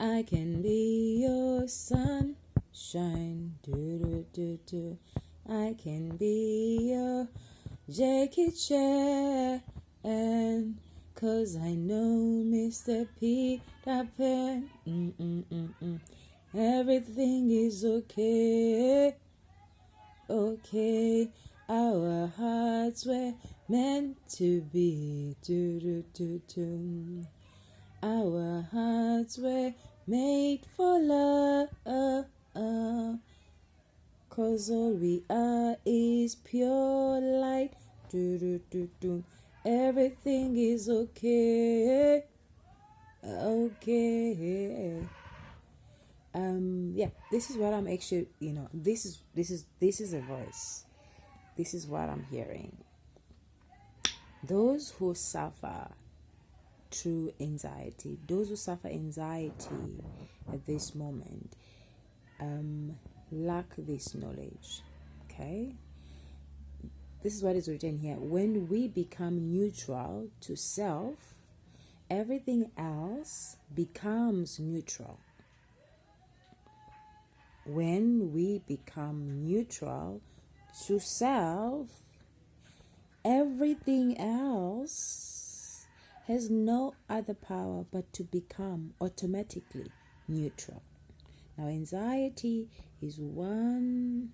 I can be your sunshine. Do, do, do, do. I can be your Jackie Chan. 'Cause I know Mr. Peter Pan. Everything is okay. Okay. Our hearts were meant to be. Do, do, do, do. Our hearts were made for love. 'Cause all we are is pure light. Do, do, do, do. Everything is okay. Okay. Yeah, this is what I'm actually, this is a voice. This is what I'm hearing. Those who suffer through anxiety, those who suffer anxiety at this moment, lack this knowledge. Okay, this is what is written here. When we become neutral to self, everything else becomes neutral. When we become neutral to self, everything else has no other power but to become automatically neutral. Now, anxiety is one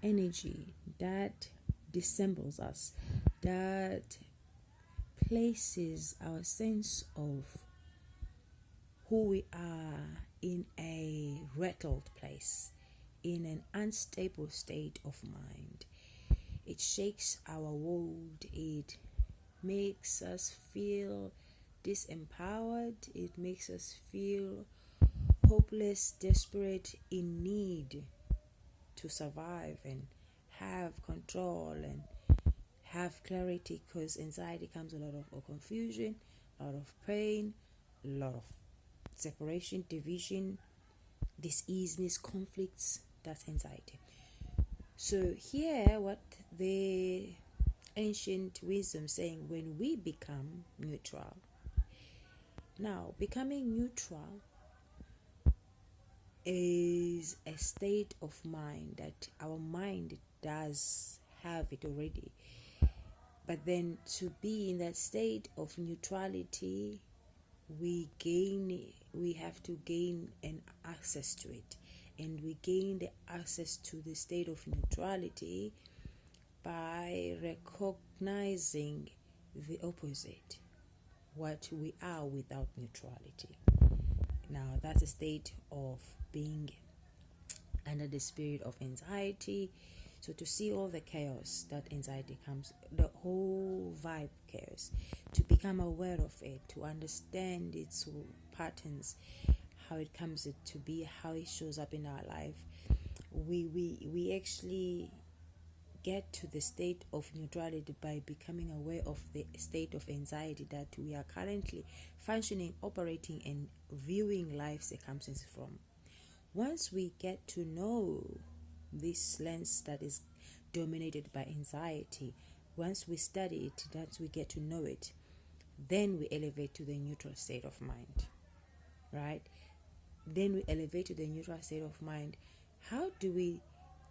energy that dissembles us, that places our sense of who we are in a rattled place, in an unstable state of mind. It shakes our world. It makes us feel disempowered. It makes us feel hopeless, desperate, in need to survive and have control and have clarity, because anxiety comes a lot of confusion, a lot of pain, a lot of separation, division, diseaseness, conflicts. That's anxiety. So here, what the ancient wisdom saying, when we become neutral. Now, becoming neutral is a state of mind that our mind does have it already. But then to be in that state of neutrality, we have to gain an access to it. And we gain the access to the state of neutrality by recognizing the opposite, what we are without neutrality. Now, that's a state of being under the spirit of anxiety. So to see all the chaos that anxiety comes, the whole vibe chaos, to become aware of it, to understand its patterns, how it comes to be, how it shows up in our life, we actually get to the state of neutrality by becoming aware of the state of anxiety that we are currently functioning, operating, and viewing life circumstances from. Once we get to know this lens that is dominated by anxiety, once we study it, that we get to know it, then we elevate to the neutral state of mind, right? Then we elevate to the neutral state of mind. How do we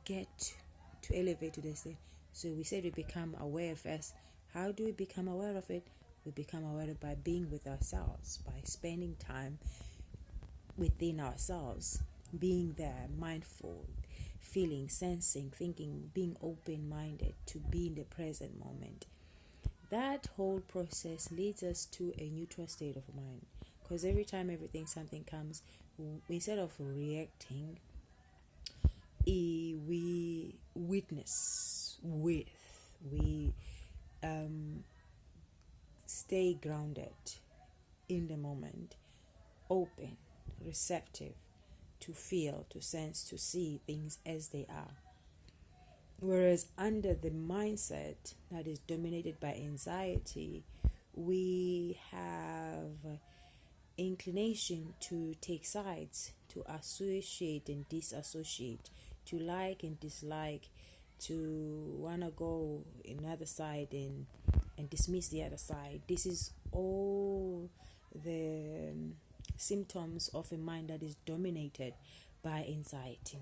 get to elevate to this state? So we said we become aware first. How do we become aware of it? We become aware by being with ourselves, by spending time within ourselves, being there, mindful, feeling, sensing, thinking, being open-minded to be in the present moment. That whole process leads us to a neutral state of mind, because every time something comes, instead of reacting, we witness with, we stay grounded in the moment, open, receptive to feel, to sense, to see things as they are. Whereas under the mindset that is dominated by anxiety, we have inclination to take sides, to associate and disassociate, to like and dislike, to want to go another side and dismiss the other side. This is all the symptoms of a mind that is dominated by anxiety.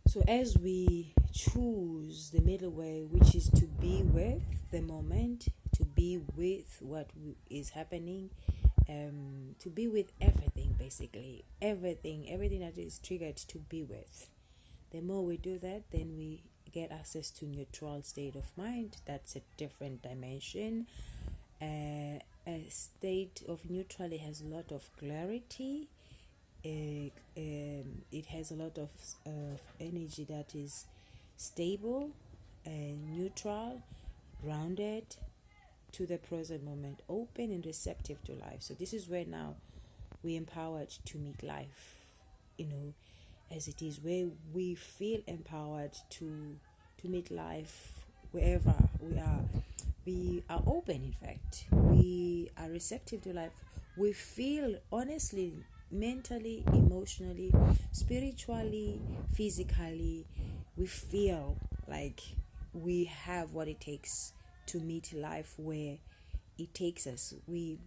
So as we choose the middle way, which is to be with the moment, to be with what is happening, to be with everything, basically everything that is triggered, to be with. The more we do that, then we get access to neutral state of mind. That's a different dimension. A state of neutrality has a lot of clarity. It has a lot of energy that is stable, neutral, grounded to the present moment, open and receptive to life. So this is where now we're empowered to meet life, as it is, where we feel empowered to meet life wherever we are. We are open, in fact. We are receptive to life. We feel, honestly, mentally, emotionally, spiritually, physically, we feel like we have what it takes to meet life where it takes us. We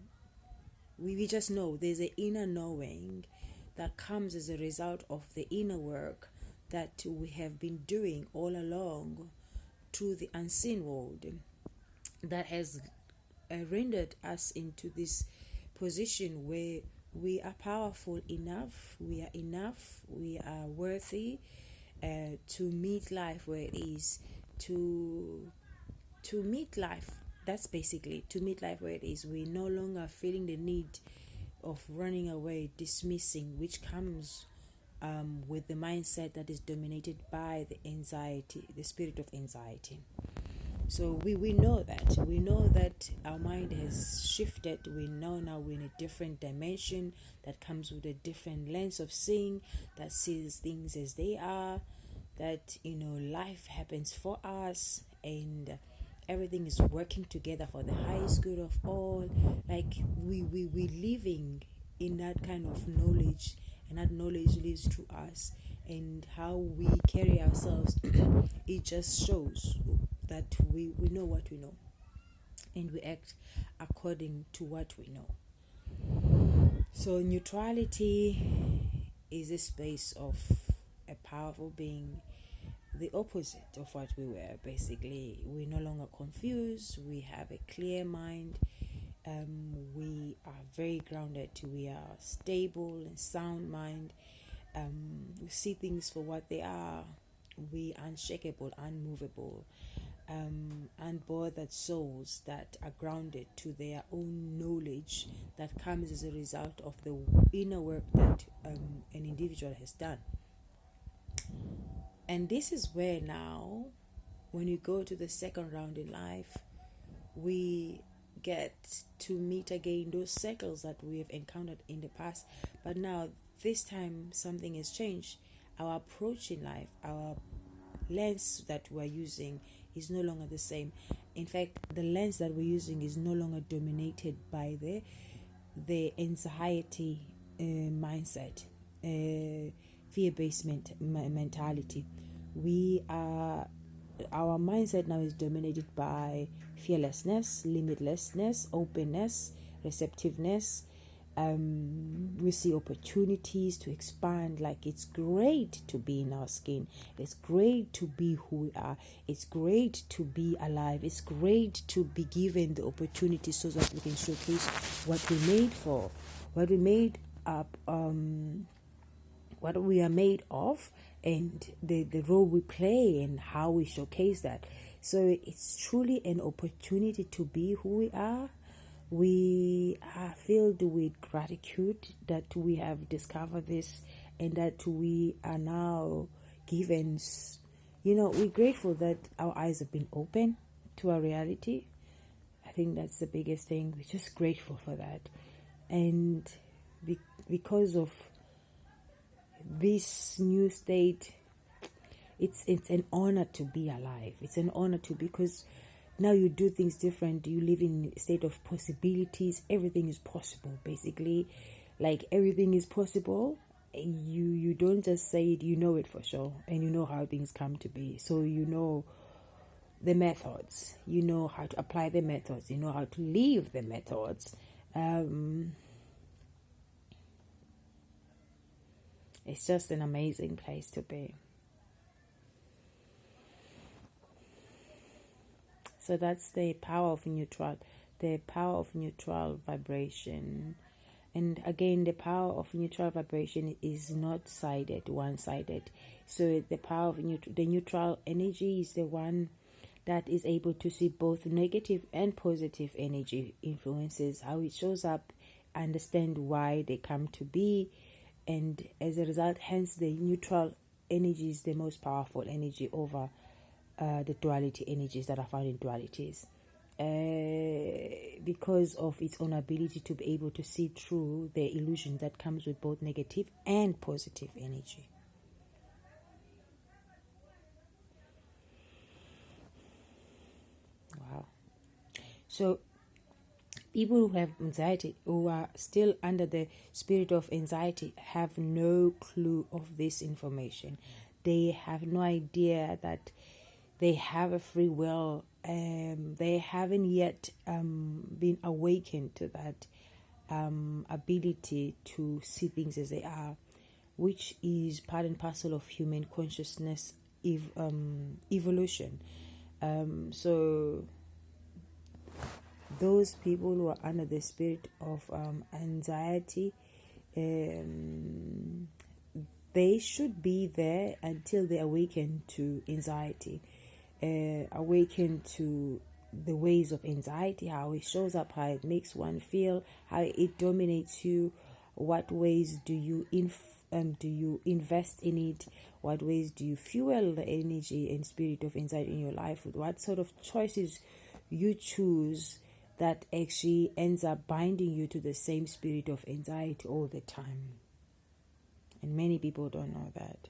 just know there's an inner knowing that comes as a result of the inner work that we have been doing all along through the unseen world, that has rendered us into this position where we are powerful enough, we are worthy to meet life where it is, to meet life. That's basically to meet life where it is. We're no longer feeling the need of running away, dismissing, which comes with the mindset that is dominated by the anxiety, the spirit of anxiety. So we know that our mind has shifted. We know now we're in a different dimension that comes with a different lens of seeing, that sees things as they are, that life happens for us, and everything is working together for the highest good of all. Like we living in that kind of knowledge, and that knowledge lives through us, and how we carry ourselves it just shows that we know what we know, and we act according to what we know. So neutrality is a space of a powerful being, the opposite of what we were. Basically, we're no longer confused. We have a clear mind. We are very grounded. We are stable and sound mind. We see things for what they are. We unshakable, unmovable, unbothered souls that are grounded to their own knowledge that comes as a result of the inner work that an individual has done. And this is where now, when you go to the second round in life, we get to meet again those circles that we have encountered in the past. But now, this time, something has changed. Our approach in life, our lens that we're using is no longer the same. In fact, the lens that we're using is no longer dominated by the anxiety mindset, fear-based mentality. Our mindset now is dominated by fearlessness, limitlessness, openness, receptiveness. We see opportunities to expand. Like, it's great to be in our skin. It's great to be who we are. It's great to be alive. It's great to be given the opportunity so that we can showcase what we made for, what we made up, what we are made of, and the role we play and how we showcase that. So it's truly an opportunity to be who we are. We are filled with gratitude that we have discovered this, and that we are now given, we're grateful that our eyes have been open to our reality. I think that's the biggest thing. We're just grateful for that. And because of this new state, it's an honor to be alive. It's an honor because now you do things different. You live in a state of possibilities. Everything is possible, basically. Like, everything is possible. You don't just say it, you know it for sure, and you know how things come to be. So the methods, you know how to apply the methods, you know how to live the methods. It's just an amazing place to be. So that's the power of neutral vibration. And again, the power of neutral vibration is not one-sided. So the power of the neutral energy is the one that is able to see both negative and positive energy influences, how it shows up, understand why they come to be, and as a result, hence the neutral energy is the most powerful energy over the duality energies that are found in dualities, because of its own ability to be able to see through the illusion that comes with both negative and positive energy. Wow. So people who have anxiety, who are still under the spirit of anxiety, have no clue of this information. They have no idea that they have a free will. They haven't yet been awakened to that ability to see things as they are, which is part and parcel of human consciousness evolution. So those people who are under the spirit of anxiety, they should be there until they awaken to anxiety, awaken to the ways of anxiety, how it shows up, how it makes one feel, how it dominates you, what ways do you invest in it, what ways do you fuel the energy and spirit of anxiety in your life, with what sort of choices you choose that actually ends up binding you to the same spirit of anxiety all the time. And many people don't know that.